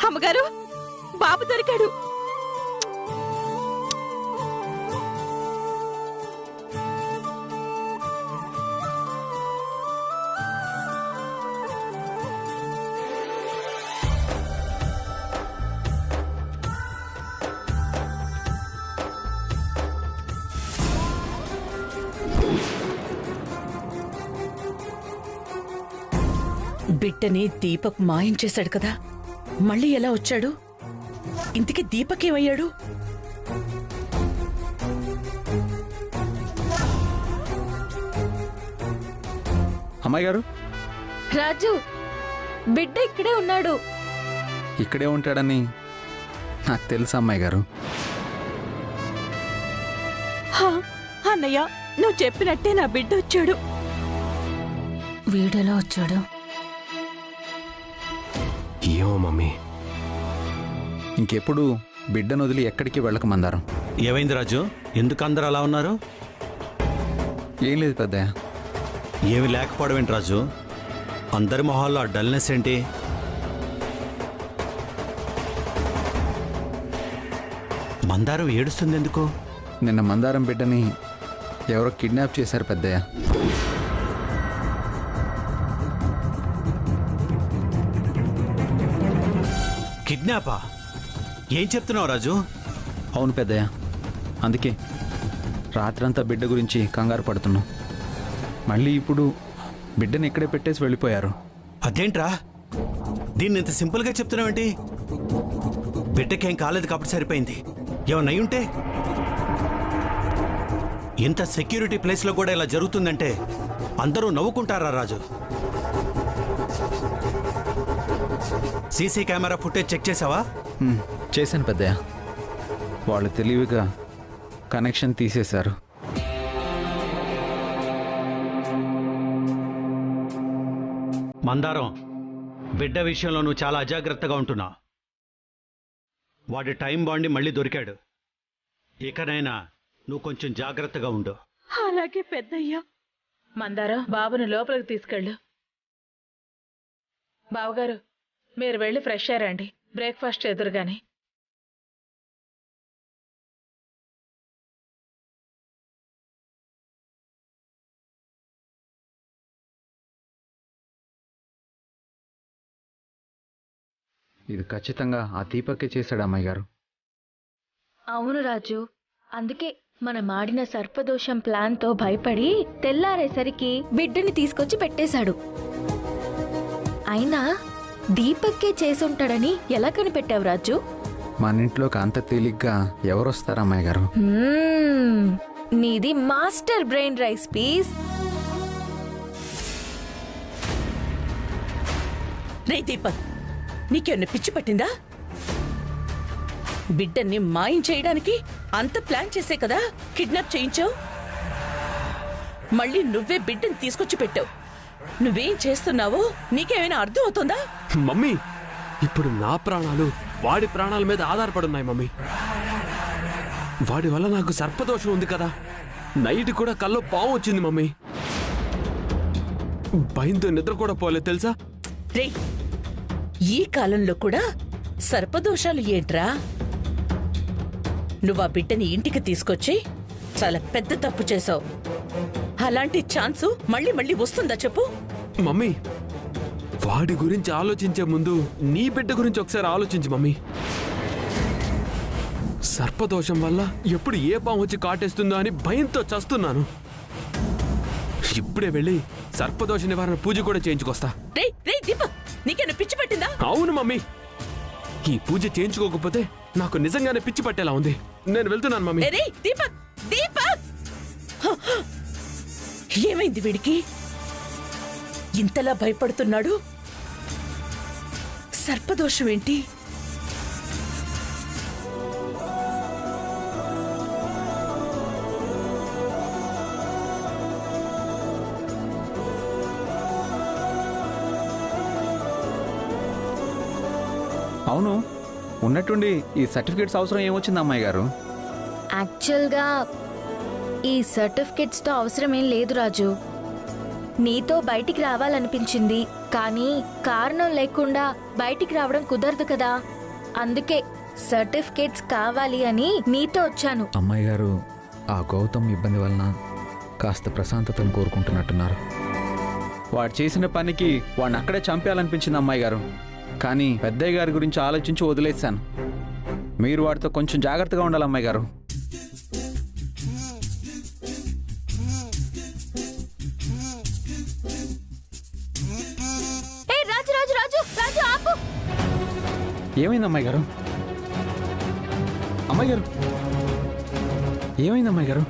అమ్మగారు, బాబు దొరికాడు. బిడ్డని దీపక్ మాయం చేశాడు కదా, మళ్ళీ ఎలా వచ్చాడు? ఇంతకీ దీపక్ ఏమయ్యాడు? అమ్మాయి గారు, రాజు, బిడ్డ ఇక్కడే ఉన్నాడు. ఇక్కడే ఉంటాడని నాకు తెలుసు అమ్మాయి గారు. అన్నయ్య, నువ్వు చెప్పినట్టే నా బిడ్డ వచ్చాడు. వీడెలా వచ్చాడు? ఏమో మమ్మీ. ఇంకెప్పుడు బిడ్డను వదిలి ఎక్కడికి వెళ్ళక మందారం. ఏమైంది రాజు? ఎందుకు అందరు అలా ఉన్నారు? ఏం లేదు పెద్దయ్య. ఏమి లేకపోవడం ఏంటి రాజు? అందరి మొహాల్లో ఆ డల్నెస్ ఏంటి? మందారం ఏడుస్తుంది ఎందుకు? నిన్న మందారం బిడ్డని ఎవరో కిడ్నాప్ చేశారు పెద్దయ్య. కిడ్నాపా? ఏం చెప్తున్నావు రాజు? అవును పెద్దయ్య, అందుకే రాత్రంతా బిడ్డ గురించి కంగారు పడుతున్నాం. మళ్ళీ ఇప్పుడు బిడ్డని ఇక్కడే పెట్టేసి వెళ్ళిపోయారు. అదేంట్రా, దీన్ని ఇంత సింపుల్గా చెప్తున్నావేంటి? బిడ్డకేం కాలేదు కాబట్టి సరిపోయింది. ఏమన్నా అయ్యుంటే? ఇంత సెక్యూరిటీ ప్లేస్లో కూడా ఇలా జరుగుతుందంటే అందరూ నవ్వుకుంటారా రాజు? సీసీ కెమెరా ఫుటేజ్ చెక్ చేసావా? చేశాను పెద్దయ్య. వాళ్ళు తెలివిగా కనెక్షన్ తీసేశారు. మందారం, బిడ్డ విషయంలో నువ్వు చాలా అజాగ్రత్తగా ఉంటున్నావు. వాడి టైం బాండి మళ్ళీ దొరికాడు. ఇకనైనా నువ్వు కొంచెం జాగ్రత్తగా ఉండు. అలాగే పెద్దయ్యా. మందారం, బాబుని లోపలికి తీసుకెళ్ళు. బావగారు, మీరు వెళ్ళి ఫ్రెష్ అయ్యారండి. బ్రేక్ఫాస్ట్ ఎదురుగాని. ఇది ఖచ్చితంగా ఆ దీపక్కే చేశాడు అమ్మాయి గారు. అవును రాజు, అందుకే మనం ఆడిన సర్పదోషం ప్లాన్తో భయపడి తెల్లారేసరికి బిడ్డని తీసుకొచ్చి పెట్టేశాడు. అయినా దీపక్కే చేసుంటాడని ఎలా కనిపెట్టావు రాజు? మన ఇంట్లోకి అంత తేలిగ్గా ఎవరొస్తారు అమ్మాయి గారు? నీది మాస్టర్ బ్రెయిన్ రైస్ పీస్. రే దీపక్, నీకేమన్నా పిచ్చి పట్టిందా? బిడ్డని మాయం చేయడానికి అంత ప్లాన్ చేసే కదా కిడ్నాప్ చేయించావు. మళ్ళీ నువ్వే బిడ్డని తీసుకొచ్చి పెట్టావు. నువ్వేం చేస్తున్నావో నీకేమైనా అర్థం అవుతుందా? మమ్మీ, ఇప్పుడు నా ప్రాణాలు వాడి ప్రాణాల మీద ఆధారపడున్నాయి మమ్మీ. వాడి వల్ల నాకు సర్పదోషం ఉంది కదా. నైట్ కూడా కల్లో పాము వచ్చింది మమ్మీ. భయంతో నిద్ర కూడా పోలేదు తెలుసా? రే, ఈ కాలంలో కూడా సర్పదోషాలు ఏంట్రా? నువ్వా బిడ్డని ఇంటికి తీసుకొచ్చి చాలా పెద్ద తప్పు చేశావు. అలాంటి ఛాన్సు మళ్ళీ మళ్ళీ వస్తుందా చెప్పు? మమ్మీ, వాడి గురించి ఆలోచించే ముందు నీ బిడ్డ గురించి ఒకసారి ఆలోచించు మమ్మీ. సర్పదోషం వల్ల ఎప్పుడు ఏ పాము వచ్చి కాటేస్తుందో అని భయంతో చస్తున్నాను. ఇప్పుడే వెళ్ళి సర్పదోష నివారణ పూజ కూడా చేయించుకొస్తా. రే రే దీపక్, నీకేనా పిచ్చి పట్టిందా? అవును మమ్మీ, ఈ పూజ చేయించుకోకపోతే నాకు నిజంగానే పిచ్చి పట్టేలా ఉంది. నేను వెళ్తున్నాను మమ్మీ. రే దీపక్, దీపక్! ఏమైంది వీడికి? ఇంతలా భయపడుతున్నాడు. సర్పదోషం ఏంటి? అవును, ఉన్నట్టుండి ఈ సర్టిఫికేట్స్ అవసరం ఏమొచ్చింది అమ్మాయి గారు? యాక్చువల్గా ఈ సర్టిఫికెట్స్తో అవసరమేం లేదు రాజు. నీతో బయటికి రావాలనిపించింది కానీ కారణం లేకుండా బయటికి రావడం కుదరదు కదా, అందుకే సర్టిఫికేట్స్ కావాలి అని నీతో వచ్చాను. అమ్మాయి గారు, ఆ గౌతమ్ ఇబ్బంది వలన కాస్త ప్రశాంతతను కోరుకుంటున్నట్టున్నారు. వాడు చేసిన పనికి వాడిని అక్కడే చంపేయాలనిపించింది అమ్మాయి గారు. కానీ పెద్దయ్య గారి గురించి ఆలోచించి వదిలేశాను. మీరు వాడితో కొంచెం జాగ్రత్తగా ఉండాలి అమ్మాయి గారు. రాజు రాజు రాజు రాజు ఆపు. ఏమైంది అమ్మాయి గారు? అమ్మాయి గారు, ఏమైంది అమ్మాయి గారు?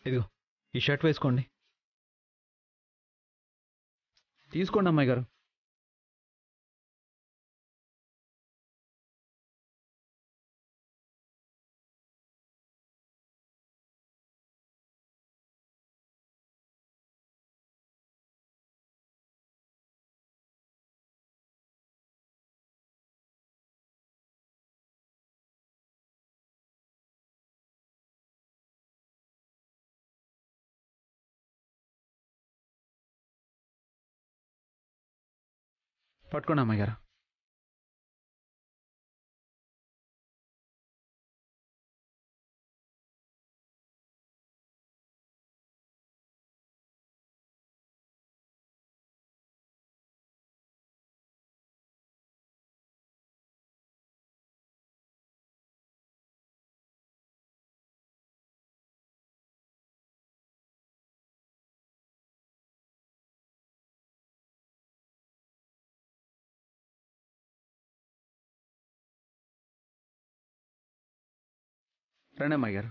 ఇదిగో ఈ షర్ట్ వేసుకోండి. తీసుకోండి అమ్మాయి గారు. పట్టుకోండి అమ్మాయి గారు. రండి అమ్మాయి గారు.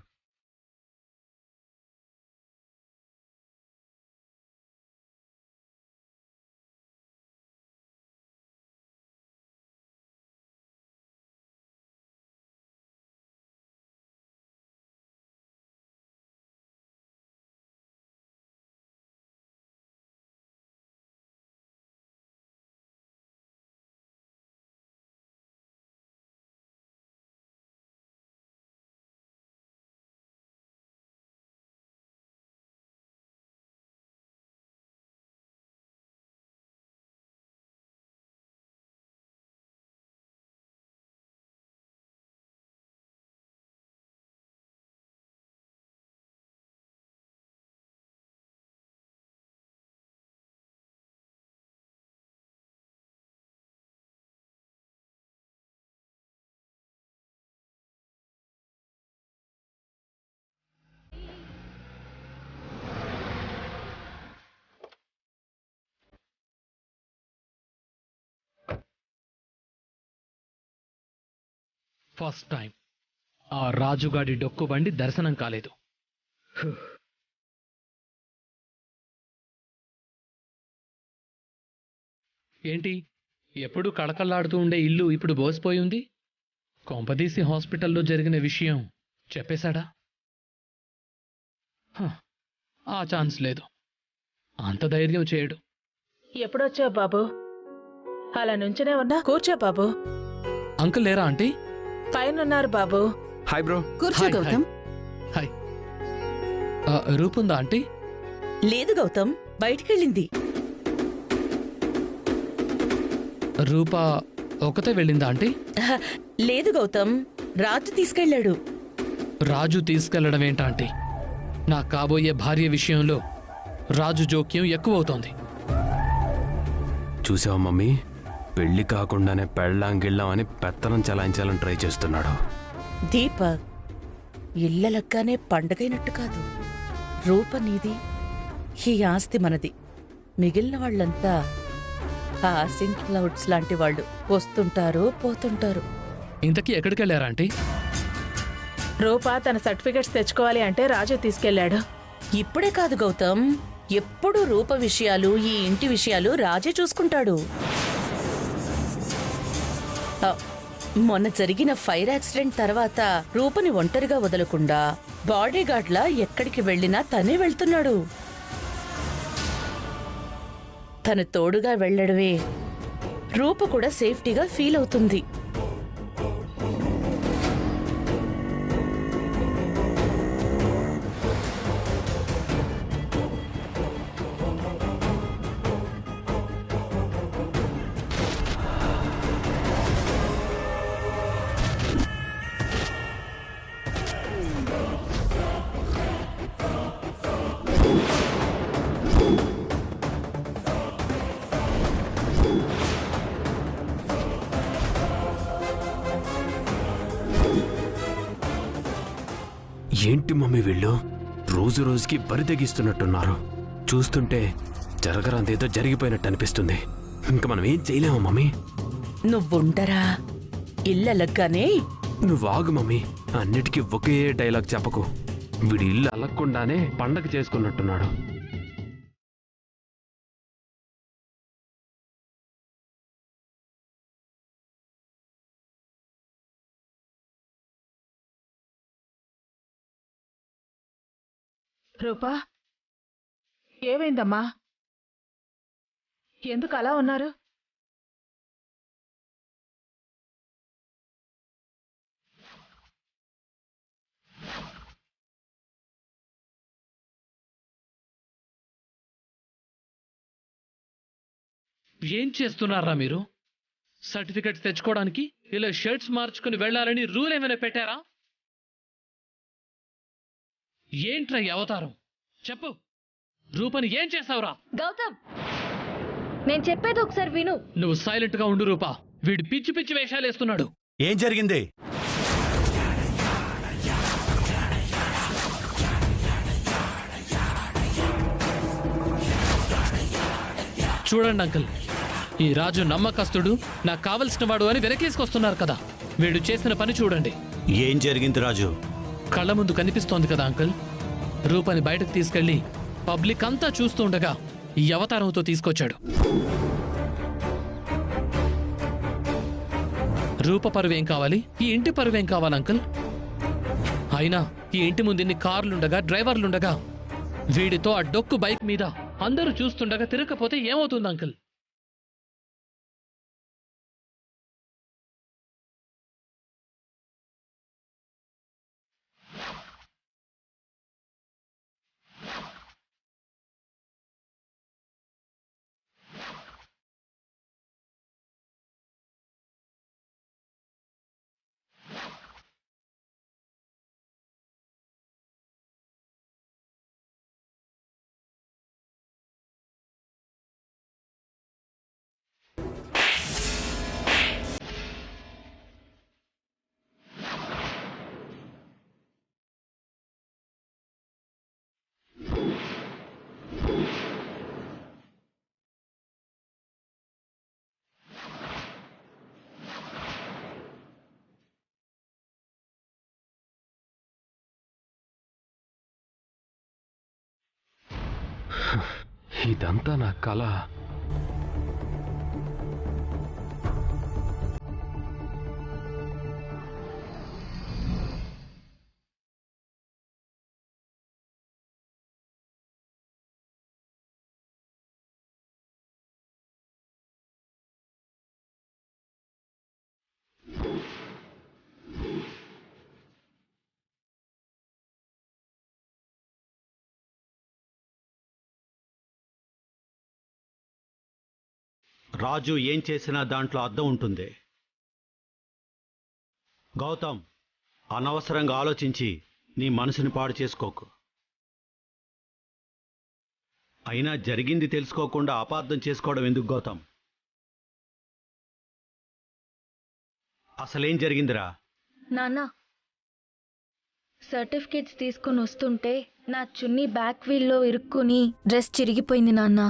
ఫస్ట్ టైం ఆ రాజుగాడి డొక్కు బండి దర్శనం కాలేదు. ఏంటి, ఎప్పుడు కళకళలాడుతూ ఉండే ఇల్లు ఇప్పుడు బోసిపోయి ఉంది? కొంపదీసి హాస్పిటల్లో జరిగిన విషయం చెప్పేశాడా? ఆ ఛాన్స్ లేదు, అంత ధైర్యం చేయడు. ఎప్పుడొచ్చావు బాబు? అలా నుంచునే ఉన్నా, కూర్చో బాబు. అంకుల్ లేరా ఆంటీ? పైనున్నారు బాబు. Hi bro. కూర్చో హాయ్, గౌతమ్. హాయ్. రూపుందా ఆంటీ? లేదు గౌతమ్, బయటికెళ్ళింది. రూప ఒకతే వెళ్ళిందా ఆంటీ? లేదు గౌతమ్, రాజు తీసుకెళ్ళాడు. రాజు తీసుకెళ్లడం ఏంటంటే, నా కాబోయే భార్య విషయంలో రాజు జోక్యం ఎక్కువవుతోంది. చూసావా మమ్మీ, పెళ్లి కాకుండానే పెళ్ళాం గిళ్ళాం అని పెత్తనం చలాయించాలని ట్రై చేస్తున్నాడు. దీపక్, ఇళ్ళలగ్గానే పండగైనట్టు కాదు. రూప నీది, ఈ ఆస్తి మనది. మిగిలిన వాళ్ళంతా పాసింగ్ క్లౌడ్స్ లాంటి వాళ్ళు, వస్తుంటారు పోతుంటారు. ఇంతకీ ఎక్కడికి వెళ్ళారా ఆంటీ? రూప తన సర్టిఫికెట్స్ తెచ్చుకోవాలి అంటే రాజు తీసుకెళ్లాడు. ఇప్పుడే కాదు గౌతమ్, ఎప్పుడు రూప విషయాలు, ఈ ఇంటి విషయాలు రాజే చూసుకుంటాడు. ఆ, మొన్న జరిగిన ఫైర్ యాక్సిడెంట్ తర్వాత రూపని ఒంటరిగా వదలకుండా బాడీగార్డ్లా ఎక్కడికి వెళ్ళినా తనే వెళ్తున్నాడు. తను తోడుగా వెళ్ళడమే రూప కూడా సేఫ్టీగా ఫీల్ అవుతుంది. ఏంటి మమ్మీ వీళ్ళు రోజు రోజుకి బరి తెగిస్తున్నట్టున్నారు. చూస్తుంటే జరగరాందేదో జరిగిపోయినట్టు అనిపిస్తుంది. ఇంకా మనం ఏం చేయలేమా మమ్మీ? నువ్వుండరా, ఇల్లలగ్గానే. నువ్వు ఆగు మమ్మీ, అన్నిటికీ ఒకే డైలాగ్ చెప్పకు. వీడి ఇల్లు అలక్కుండానే పండగ చేసుకున్నట్టున్నాడు. రూపా, ఏమైందమ్మా? ఎందుకు అలా ఉన్నారు? ఏం చేస్తున్నారా మీరు? సర్టిఫికెట్స్ తెచ్చుకోవడానికి ఇలా షర్ట్స్ మార్చుకుని వెళ్ళాలని రూల్ ఏమైనా పెట్టారా? ఏంట్రా ఈ అవతారం? చెప్పు, రూపని ఏం చేసావురా? గౌతమ్, నేను చెప్పేది ఒకసారి విను. నువ్వు సైలెంట్ గా ఉండు రూపా. వీడు పిచ్చి పిచ్చి వేషాలు వేస్తున్నాడు. ఏం జరిగింది? చూడండి అంకుల్, ఈ రాజు నమ్మకస్తుడు, నాకు కావలసిన వాడు అని వెనకేసుకొస్తున్నారు కదా. వీడు చేసిన పని చూడండి. ఏం జరిగింది రాజు? కళ్ళ ముందు కనిపిస్తోంది కదా అంకుల్. రూపని బయటకు తీసుకెళ్లి పబ్లిక్ అంతా చూస్తూ ఉండగా ఈ అవతారంతో తీసుకొచ్చాడు. రూప పరువేం కావాలి? ఈ ఇంటి పరువేం కావాలి అంకుల్? అయినా ఈ ఇంటి ముందు ఇన్ని కార్లుండగా, డ్రైవర్లుండగా వీడితో ఆ డొక్కు బైక్ మీద అందరూ చూస్తుండగా తిరగకపోతే ఏమవుతుంది అంకుల్? ఇదంతా నా కళ. రాజు ఏం చేసినా దాంట్లో అర్థం ఉంటుంది. గౌతమ్, అనవసరంగా ఆలోచించి నీ మనసుని పాడు చేసుకోకు. అయినా జరిగింది తెలుసుకోకుండా అపార్థం చేసుకోవడం ఎందుకు గౌతమ్? అసలేం జరిగిందిరా? నాన్న, సర్టిఫికేట్స్ తీసుకుని వస్తుంటే నా చున్నీ బ్యాక్ వీల్లో ఇరుక్కుని డ్రెస్ చిరిగిపోయింది నాన్న.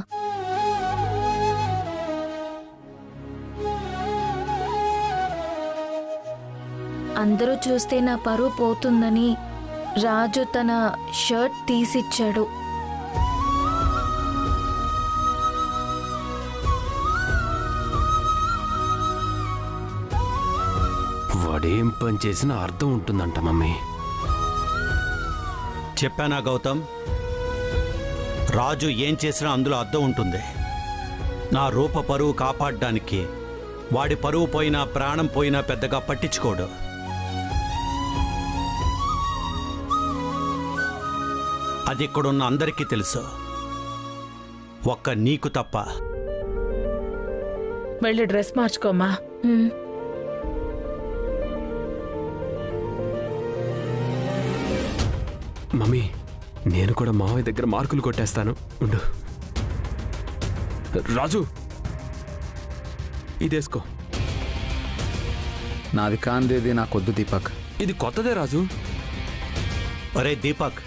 అందరూ చూస్తే నా పరువు పోతుందని రాజు తన షర్ట్ తీసిచ్చాడు. వాడేం పని చేసినా అర్థం ఉంటుందంట మమ్మీ. చెప్పానా గౌతమ్, రాజు ఏం చేసినా అందులో అర్థం ఉంటుంది. నా రూప పరువు కాపాడడానికి వాడి పరువు పోయినా ప్రాణం పోయినా పెద్దగా పట్టించుకోడు. అది ఇక్కడున్న అందరికీ తెలుసు, ఒక్క నీకు తప్ప. వెళ్ళి డ్రెస్ మార్చుకోమ్మా. మమ్మీ, నేను కూడా మావయ్య దగ్గర మార్కులు కొట్టేస్తాను ఉండు. రాజు, ఇదేసుకో. నాది కాందేది నాకొద్దు దీపక్. ఇది కొత్తదే రాజు. ఒరే దీపక్,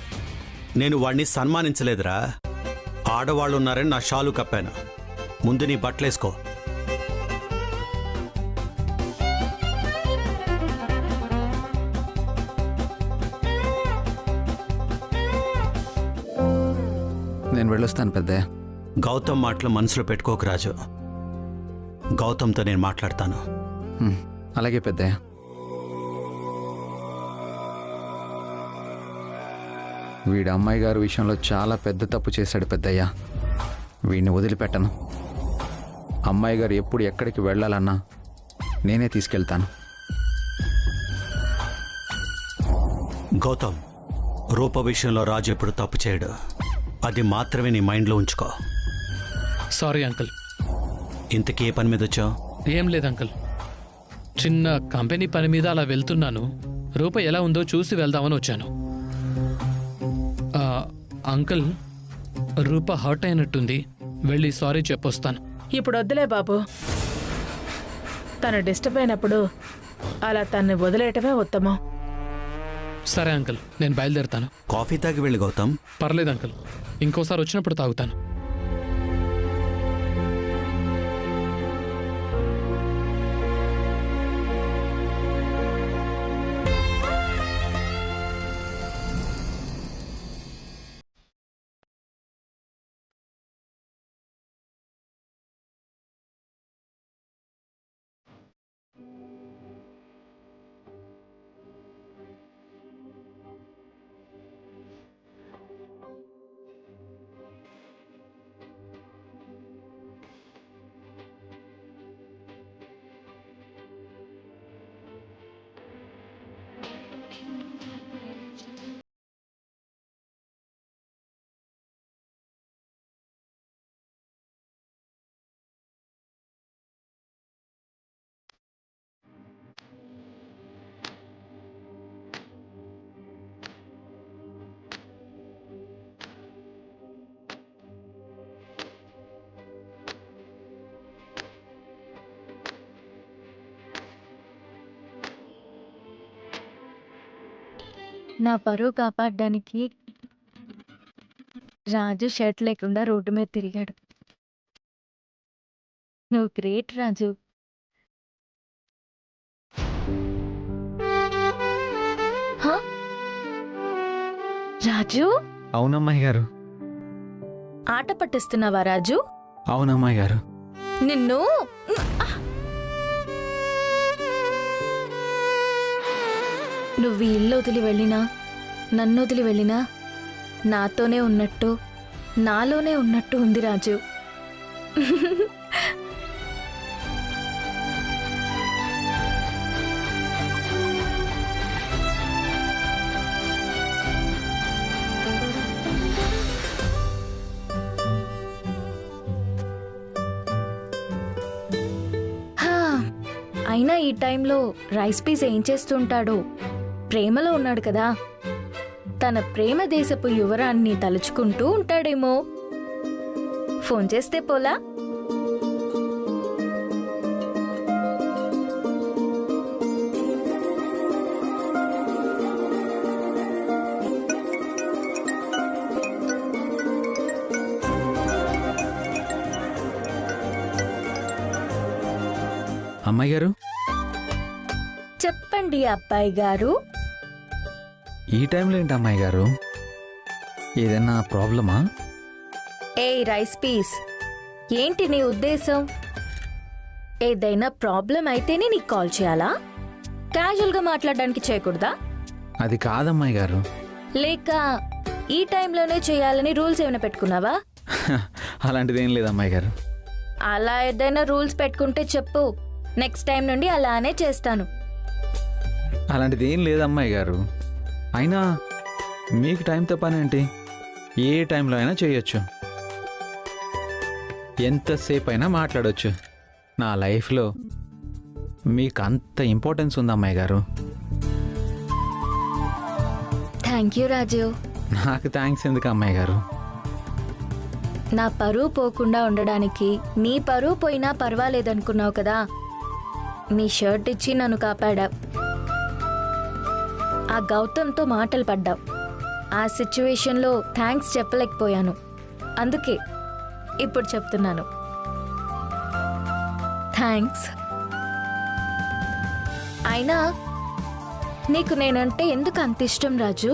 నేను వాణ్ణి సన్మానించలేదురా. ఆడవాళ్ళు ఉన్నారని నా షాలు కప్పాను. ముందు నీ బట్టలేసుకో. నేను వెళ్ళొస్తాను పెద్దయ్య. గౌతమ్ మాటలు మనసులో పెట్టుకోకు రాజు. గౌతమ్తో నేను మాట్లాడతాను. అలాగే పెద్దయ్య. వీడి అమ్మాయి గారి విషయంలో చాలా పెద్ద తప్పు చేశాడు పెద్దయ్య. వీడిని వదిలిపెట్టను. అమ్మాయి గారు ఎప్పుడు ఎక్కడికి వెళ్ళాలన్నా నేనే తీసుకెళ్తాను. గౌతమ్, రూప విషయంలో రాజు ఎప్పుడు తప్పు చేయడు. అది మాత్రమే నీ మైండ్లో ఉంచుకో. Sorry uncle. ఇంతకీ ఏ పని మీద వచ్చావు? ఏం లేదు అంకుల్, చిన్న కంపెనీ పని మీద అలా వెళ్తున్నాను. రూప ఎలా ఉందో చూసి వెళ్దామని వచ్చాను. అంకుల్, రూప హర్ట్ అయినట్టుంది, వెళ్ళి సారీ చెప్పొస్తాను. ఇప్పుడు వద్దులే బాబు. తను డిస్టర్బ్ అయినప్పుడు అలా తన్ని వదిలేయటమే ఉత్తమం. సరే అంకుల్, నేను బయలుదేరుతాను. కాఫీ తాగి వెళ్ళి గౌతమ్. పర్లేదు అంకుల్, ఇంకోసారి వచ్చినప్పుడు తాగుతాను. నా పరువు కాపాడడానికి రాజు షర్ట్ లేకుండా రోడ్డు మీద తిరిగాడు. నువ్వు గ్రేట్ రాజు. హా? రాజు, అవునమ్మాయి గారు. ఆట పట్టిస్తున్నావా రాజు? అవునమ్మాయి గారు. నిన్ను నువ్వు ఈ ఇల్లు వదిలి వెళ్ళినా, నన్ను వదిలి వెళ్ళినా నాతోనే ఉన్నట్టు, నాలోనే ఉన్నట్టు ఉంది రాజు. అయినా ఈ టైంలో రైస్ పీస్ ఏం చేస్తుంటాడో? ప్రేమలో ఉన్నాడు కదా, తన ప్రేమ దేశపు యువరాన్ని తలుచుకుంటూ ఉంటాడేమో. ఫోన్ చేస్తే పోలా? అమ్మాయి గారు, చెప్పండి అబ్బాయి గారు. ఈ టైంలో ఏంటి అమ్మాయి గారు? ఏదైనా ప్రాబ్లమా? రైస్ పీస్, ఏంటి నీ ఉద్దేశం? ఏదైనా ప్రాబ్లం అయితేనే నీకు కాల్ చేయాలా? క్యాజువల్గా మాట్లాడడానికి చేయకూడదా? అది కాదమ్మాయి గారు. లేక ఈ టైంలోనే చేయాలని రూల్స్ ఏమైనా పెట్టుకున్నావా? అలాంటిది ఏం లేదు అమ్మాయి గారు. అలా ఏదైనా రూల్స్ పెట్టుకుంటే చెప్పు, నెక్స్ట్ టైం నుండి అలానే చేస్తాను. అలాంటిది ఏం లేదు అమ్మాయి గారు. అయినా మీకు టైంతో పని ఏంటి? ఏ టైంలో అయినా చేయొచ్చు, ఎంతసేపు అయినా మాట్లాడవచ్చు. నా లైఫ్లో మీకు అంత ఇంపార్టెన్స్ ఉంది అమ్మాయి గారు. థ్యాంక్ యూ రాజు. నాకు థ్యాంక్స్ ఎందుకు అమ్మాయి గారు? నా పరువు పోకుండా ఉండడానికి నీ పరువు పోయినా పర్వాలేదనుకున్నావు కదా, నీ షర్ట్ ఇచ్చి నన్ను కాపాడావు. ఆ గౌతమ్తో మాటలు పడ్డావు. ఆ సిచ్యువేషన్లో థ్యాంక్స్ చెప్పలేకపోయాను, అందుకే ఇప్పుడు చెప్తున్నాను. థ్యాంక్స్. అయినా నీకు నేనంటే ఎందుకు అంత ఇష్టం రాజు?